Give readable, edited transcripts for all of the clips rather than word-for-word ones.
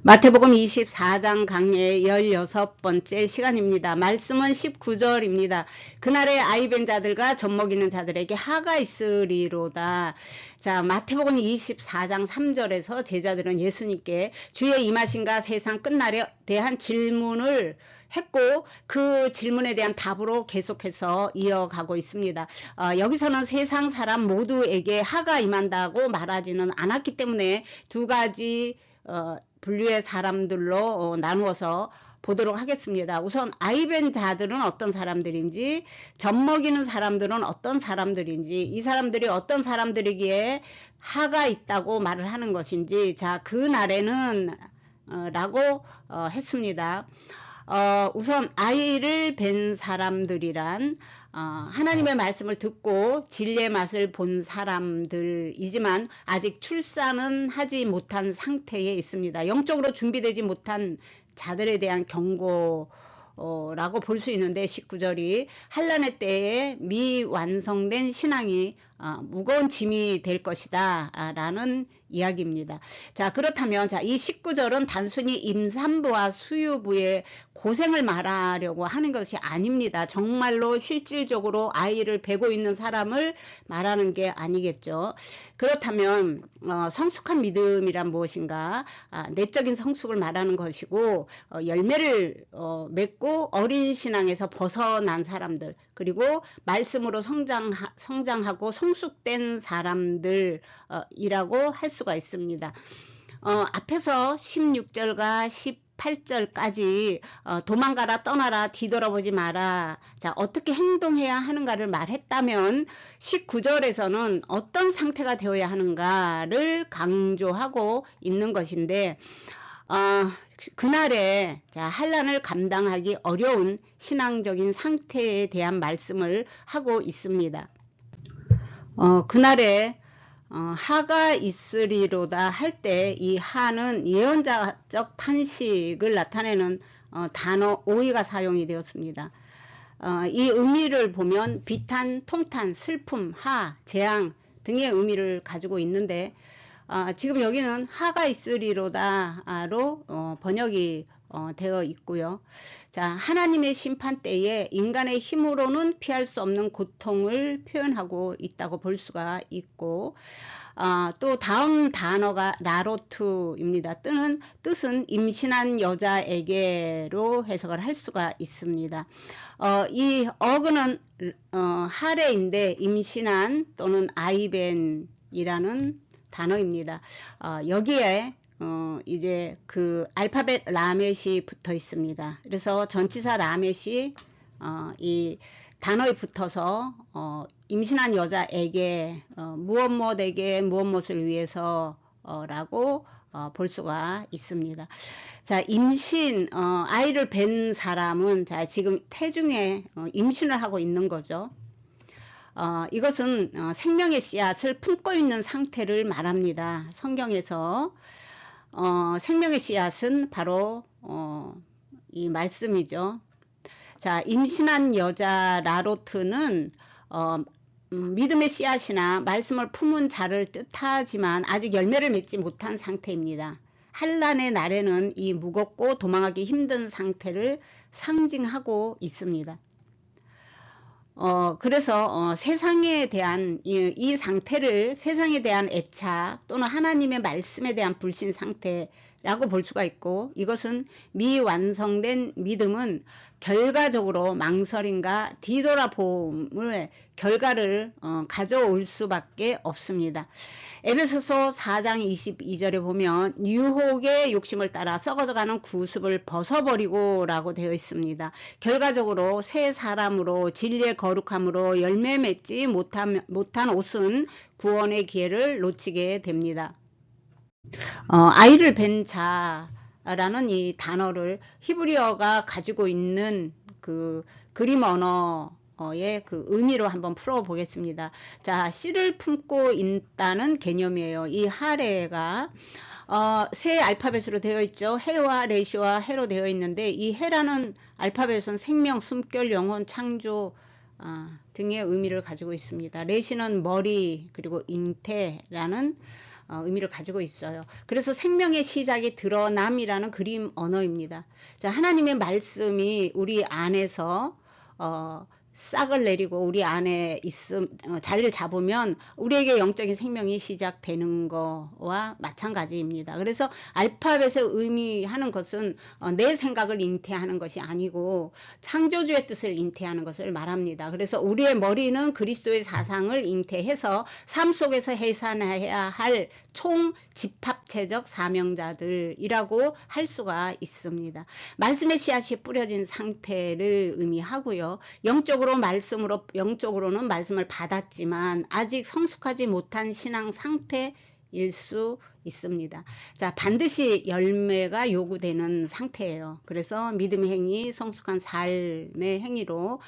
마태복음 24장 강의 16번째 시간입니다. 말씀은 19절입니다. 그날에 아이벤 자들과 젖먹이는 자들에게 하가 있으리로다. 자, 마태복음 24장 3절에서 제자들은 예수님께 주의 임하신가 세상 끝날에 대한 질문을 했고 그 질문에 대한 답으로 계속해서 이어가고 있습니다. 여기서는 세상 사람 모두에게 하가 임한다고 말하지는 않았기 때문에 두 가지 분류의 사람들로 나누어서 보도록 하겠습니다. 우선 아이벤 자들은 어떤 사람들인지, 젖먹이는 사람들은 어떤 사람들인지, 이 사람들이 어떤 사람들이기에 하가 있다고 말을 하는 것인지, 자, 그 날에는 라고 했습니다. 우선 아이를 뵌 사람들이란 하나님의 말씀을 듣고 진리의 맛을 본 사람들이지만 아직 출산은 하지 못한 상태에 있습니다. 영적으로 준비되지 못한 자들에 대한 경고라고 볼 수 있는데 19절이 환난의 때에 미완성된 신앙이 무거운 짐이 될 것이다 라는 이야기입니다. 자, 그렇다면 이 19절은 단순히 임산부와 수유부의 고생을 말하려고 하는 것이 아닙니다. 정말로 실질적으로 아이를 베고 있는 사람을 말하는 게 아니겠죠. 그렇다면 성숙한 믿음이란 무엇인가? 내적인 성숙을 말하는 것이고 열매를 맺고 어린 신앙에서 벗어난 사람들, 그리고 말씀으로 성장하고 성숙된 사람들이라고 할 수가 있습니다. 앞에서 16절과 18절까지 도망가라, 떠나라, 뒤돌아보지 마라, 자, 어떻게 행동해야 하는가를 말했다면 19절에서는 어떤 상태가 되어야 하는가를 강조하고 있는 것인데 그날에 환난을 감당하기 어려운 신앙적인 상태에 대한 말씀을 하고 있습니다. 그날에 하가 있으리로다 할 때 이 하는 예언자적 탄식을 나타내는 단어 오이가 사용이 되었습니다. 이 의미를 보면 비탄, 통탄, 슬픔, 하, 재앙 등의 의미를 가지고 있는데 지금 여기는 하가 있으리로다로 번역이 되어 있고요. 자, 하나님의 심판 때에 인간의 힘으로는 피할 수 없는 고통을 표현하고 있다고 볼 수가 있고 또 다음 단어가 라로트입니다. 뜻은 임신한 여자에게로 해석을 할 수가 있습니다. 이 어근은 하레인데 임신한 또는 아이벤이라는 단어입니다. 여기에 이제 그 알파벳 라멧이 붙어 있습니다. 그래서 전치사 라멧이 이 단어에 붙어서 임신한 여자에게 무엇무엇에게 무엇무엇을 위해서 라고 볼 수가 있습니다. 자, 임신 아이를 뵌 사람은 지금 태중에 임신을 하고 있는 거죠. 이것은 생명의 씨앗을 품고 있는 상태를 말합니다. 성경에서 생명의 씨앗은 바로 이 말씀이죠. 자, 임신한 여자 라로트는 믿음의 씨앗이나 말씀을 품은 자를 뜻하지만 아직 열매를 맺지 못한 상태입니다. 환난의 날에는 이 무겁고 도망하기 힘든 상태를 상징하고 있습니다. 그래서 세상에 대한 이 상태를 세상에 대한 애착 또는 하나님의 말씀에 대한 불신 상태라고 볼 수가 있고, 이것은 미완성된 믿음은 결과적으로 망설임과 뒤돌아봄의 결과를 가져올 수밖에 없습니다. 에베소서 4장 22절에 보면 유혹의 욕심을 따라 썩어져가는 구습을 벗어버리고 라고 되어 있습니다. 결과적으로 새 사람으로 진리의 거룩함으로 열매 맺지 못한 옷은 구원의 기회를 놓치게 됩니다. 아이를 뵌 자라는 이 단어를 히브리어가 가지고 있는 그 그림 언어의 그 의미로 한번 풀어 보겠습니다. 자, 씨를 품고 있다는 개념이에요. 이 하레가 세 알파벳으로 되어 있죠. 해와 레시와 해로 되어 있는데 이 해라는 알파벳은 생명, 숨결, 영혼, 창조 등의 의미를 가지고 있습니다. 레시는 머리, 그리고 잉태라는 의미를 가지고 있어요. 그래서 생명의 시작이 드러남이라는 그림 언어입니다. 자, 하나님의 말씀이 우리 안에서 싹을 내리고 우리 안에 자리를 잡으면 우리에게 영적인 생명이 시작되는 거와 마찬가지입니다. 그래서 알파벳을 의미하는 것은 내 생각을 잉태하는 것이 아니고 창조주의 뜻을 잉태하는 것을 말합니다. 그래서 우리의 머리는 그리스도의 사상을 잉태해서 삶 속에서 해산해야 할 총 집합체적 사명자들이라고 할 수가 있습니다. 말씀의 씨앗이 뿌려진 상태를 의미하고요. 영적으로는 말씀을 받았지만 아직 성숙하지 못한 신앙 상태일 수 있습니다. 자, 반드시 열매가 요구되는 상태예요. 그래서 믿음의 행위, 성숙한 삶의 행위로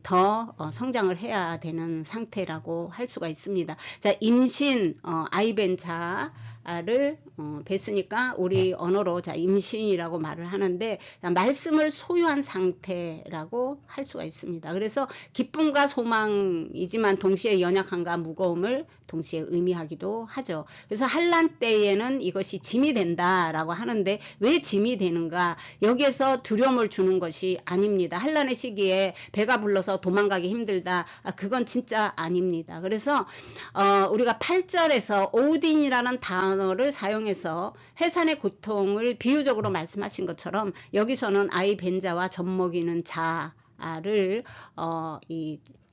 더 성장을 해야 되는 상태라고 할 수가 있습니다. 자, 임신, 아이 뵌 자를 뵀으니까 우리 언어로 자, 임신이라고 말을 하는데, 자, 말씀을 소유한 상태라고 할 수가 있습니다. 그래서 기쁨과 소망이지만 동시에 연약함과 무거움을 동시에 의미하기도 하죠. 그래서 환난 때에는 이것이 짐이 된다라고 하는데, 왜 짐이 되는가? 여기에서 두려움을 주는 것이 아닙니다. 환난의 시기에 배가 불러서 도망가기 힘들다, 그건 진짜 아닙니다. 그래서 우리가 8절에서 오딘이라는 단어를 사용해서 해산의 고통을 비유적으로 말씀하신 것처럼 여기서는 아이 뵌 자와 젖 먹이는 자를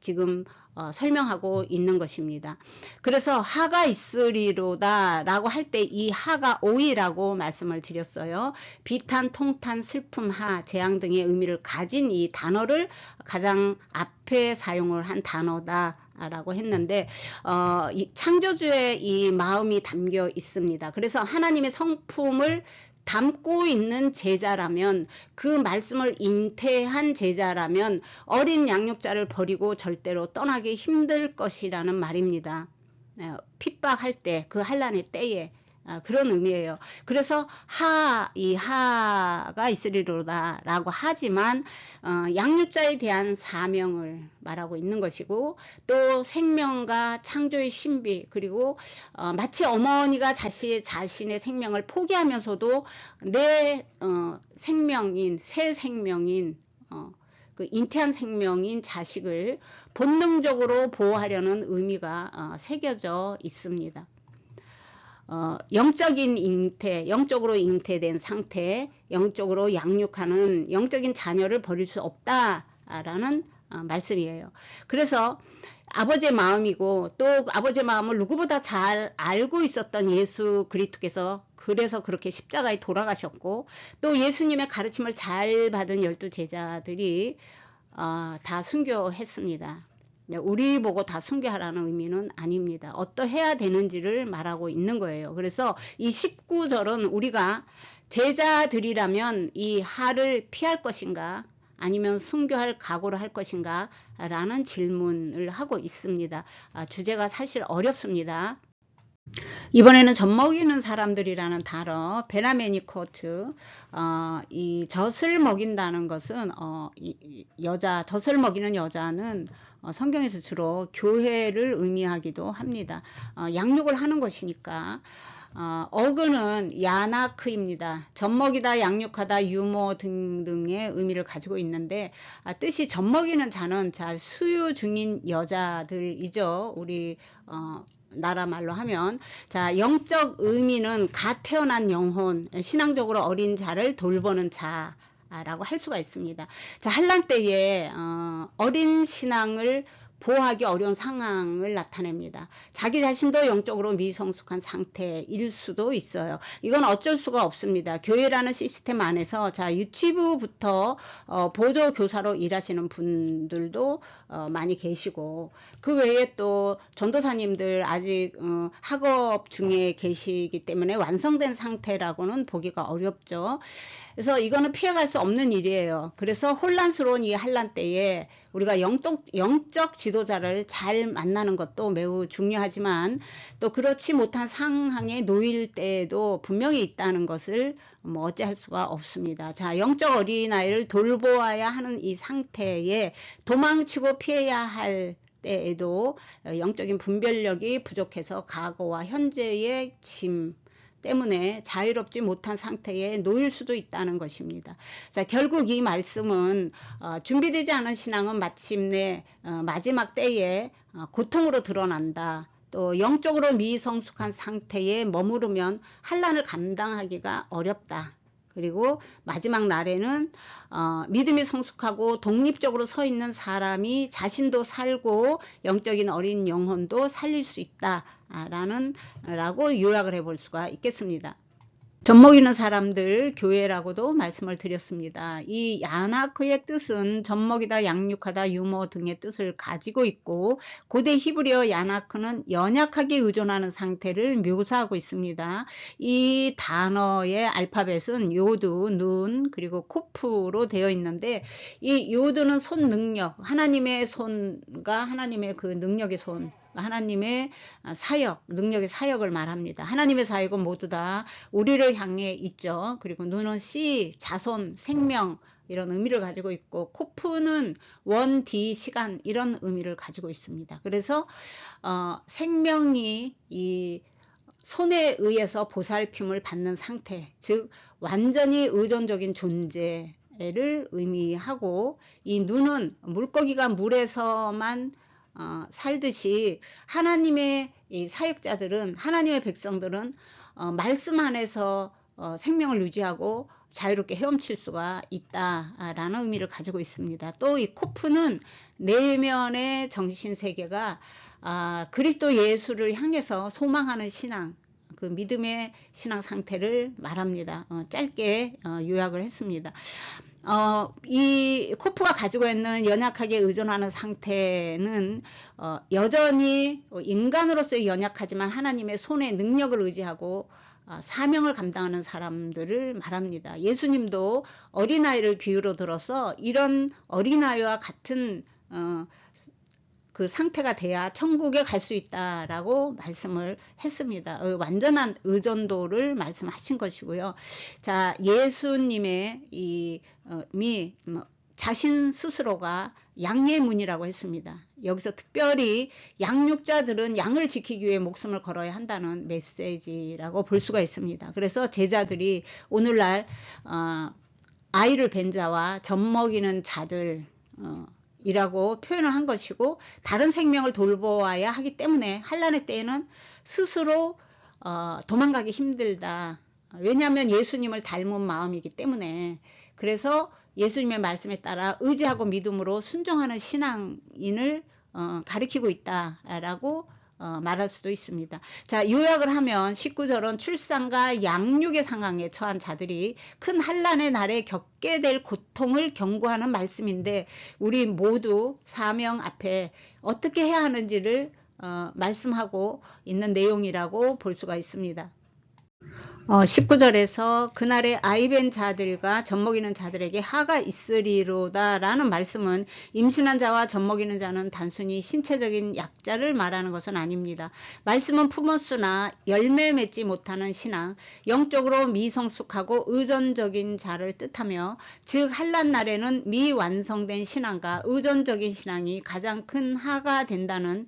지금 설명하고 있는 것입니다. 그래서 하가 있으리로다 라고 할 때 이 하가 오이라고 말씀을 드렸어요. 비탄, 통탄, 슬픔, 하, 재앙 등의 의미를 가진 이 단어를 가장 앞에 사용을 한 단어다 라고 했는데, 이 창조주의 이 마음이 담겨 있습니다. 그래서 하나님의 성품을 담고 있는 제자라면, 그 말씀을 잉태한 제자라면 어린 양육자를 버리고 절대로 떠나기 힘들 것이라는 말입니다. 핍박할 때, 그 환난의 때에 그런 의미예요. 그래서 이 하가 있으리로다 라고 하지만 양육자에 대한 사명을 말하고 있는 것이고, 또 생명과 창조의 신비, 그리고 마치 어머니가 자신의 생명을 포기하면서도 내 생명인, 새 생명인, 그 잉태한 생명인 자식을 본능적으로 보호하려는 의미가 새겨져 있습니다. 영적인 잉태, 영적으로 잉태된 상태, 영적으로 양육하는 영적인 자녀를 버릴 수 없다라는 말씀이에요. 그래서 아버지의 마음이고, 또 아버지의 마음을 누구보다 잘 알고 있었던 예수 그리스도께서 그래서 그렇게 십자가에 돌아가셨고, 또 예수님의 가르침을 잘 받은 12 제자들이 다 순교했습니다. 우리 보고 다 순교하라는 의미는 아닙니다. 어떠해야 되는지를 말하고 있는 거예요. 그래서 이 19절은 우리가 제자들이라면 이 하를 피할 것인가, 아니면 순교할 각오를 할 것인가 라는 질문을 하고 있습니다. 주제가 사실 어렵습니다. 이번에는 젖 먹이는 사람들이라는 단어, 베나메니코트, 이 젖을 먹인다는 것은 젖을 먹이는 여자는 성경에서 주로 교회를 의미하기도 합니다. 양육을 하는 것이니까. 어근은 야나크입니다. 젖먹이다, 양육하다, 유모 등등의 의미를 가지고 있는데, 뜻이 젖먹이는 자는 수유 중인 여자들이죠. 우리 나라 말로 하면. 자, 영적 의미는 갓 태어난 영혼, 신앙적으로 어린 자를 돌보는 자 라고 할 수가 있습니다. 자, 환난 때에 어린 신앙을 보호하기 어려운 상황을 나타냅니다. 자기 자신도 영적으로 미성숙한 상태일 수도 있어요. 이건 어쩔 수가 없습니다. 교회라는 시스템 안에서 자, 유치부부터 보조교사로 일하시는 분들도 많이 계시고, 그 외에 또 전도사님들 아직 학업 중에 계시기 때문에 완성된 상태라고는 보기가 어렵죠. 그래서 이거는 피해갈 수 없는 일이에요. 그래서 혼란스러운 이 환난 때에 우리가 영적 지도자를 잘 만나는 것도 매우 중요하지만, 또 그렇지 못한 상황에 놓일 때에도 분명히 있다는 것을 어찌할 수가 없습니다. 자, 영적 어린아이를 돌보아야 하는 이 상태에 도망치고 피해야 할 때에도 영적인 분별력이 부족해서 과거와 현재의 짐 때문에 자유롭지 못한 상태에 놓일 수도 있다는 것입니다. 자, 결국 이 말씀은 준비되지 않은 신앙은 마침내 마지막 때에 고통으로 드러난다. 또 영적으로 미성숙한 상태에 머무르면 환난을 감당하기가 어렵다. 그리고 마지막 날에는 믿음이 성숙하고 독립적으로 서 있는 사람이 자신도 살고 영적인 어린 영혼도 살릴 수 있다 라고 요약을 해 볼 수가 있겠습니다. 젖먹이는 사람들 교회라고도 말씀을 드렸습니다. 이 야나크의 뜻은 젖먹이다, 양육하다, 유모 등의 뜻을 가지고 있고 고대 히브리어 야나크는 연약하게 의존하는 상태를 묘사하고 있습니다. 이 단어의 알파벳은 요드, 눈, 그리고 코프로 되어 있는데 이 요드는 손 능력, 하나님의 손과 하나님의 그 능력의 손, 하나님의 사역, 능력의 사역을 말합니다. 하나님의 사역은 모두 다 우리를 향해 있죠. 그리고 눈은 씨, 자손, 생명 이런 의미를 가지고 있고 코프는 원, 디, 시간 이런 의미를 가지고 있습니다. 그래서 생명이 이 손에 의해서 보살핌을 받는 상태, 즉 완전히 의존적인 존재를 의미하고 이 눈은 물고기가 물에서만 살듯이 하나님의 이 사역자들은 하나님의 백성들은 말씀 안에서 생명을 유지하고 자유롭게 헤엄칠 수가 있다라는 의미를 가지고 있습니다. 또 이 코프는 내면의 정신세계가 그리스도 예수를 향해서 소망하는 신앙, 그 믿음의 신앙 상태를 말합니다. 짧게 요약을 했습니다. 이 코프가 가지고 있는 연약하게 의존하는 상태는 여전히 인간으로서의 연약하지만 하나님의 손의 능력을 의지하고 사명을 감당하는 사람들을 말합니다. 예수님도 어린아이를 비유로 들어서 이런 어린아이와 같은 그 상태가 돼야 천국에 갈 수 있다라고 말씀을 했습니다. 완전한 의존도를 말씀하신 것이고요. 자, 예수님의 자신 스스로가 양의 문이라고 했습니다. 여기서 특별히 양육자들은 양을 지키기 위해 목숨을 걸어야 한다는 메시지라고 볼 수가 있습니다. 그래서 제자들이 오늘날 아이를 뵌 자와 젖먹이는 자들 이라고 표현을 한 것이고 다른 생명을 돌보아야 하기 때문에 환난의 때에는 스스로 도망가기 힘들다. 왜냐하면 예수님을 닮은 마음이기 때문에. 그래서 예수님의 말씀에 따라 의지하고 믿음으로 순종하는 신앙인을 가리키고 있다라고 말할 수도 있습니다. 자, 요약을 하면 19절은 출산과 양육의 상황에 처한 자들이 큰 환난의 날에 겪게 될 고통을 경고하는 말씀인데 우리 모두 사명 앞에 어떻게 해야 하는지를 말씀하고 있는 내용이라고 볼 수가 있습니다. 19절에서 그날에 아이벤 자들과 젖먹이는 자들에게 하가 있으리로다 라는 말씀은 임신한 자와 젖먹이는 자는 단순히 신체적인 약자를 말하는 것은 아닙니다. 말씀은 품었으나 열매 맺지 못하는 신앙, 영적으로 미성숙하고 의존적인 자를 뜻하며 즉 환난 날에는 미완성된 신앙과 의존적인 신앙이 가장 큰 하가 된다는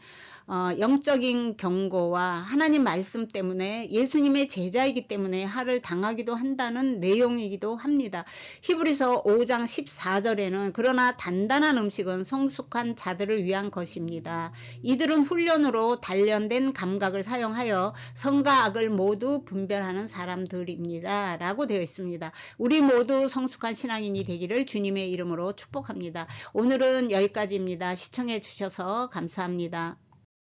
영적인 경고와 하나님 말씀 때문에 예수님의 제자이기 때문에 하를 당하기도 한다는 내용이기도 합니다. 히브리서 5장 14절에는 그러나 단단한 음식은 성숙한 자들을 위한 것입니다. 이들은 훈련으로 단련된 감각을 사용하여 선과 악을 모두 분별하는 사람들입니다 라고 되어 있습니다. 우리 모두 성숙한 신앙인이 되기를 주님의 이름으로 축복합니다. 오늘은 여기까지입니다. 시청해 주셔서 감사합니다.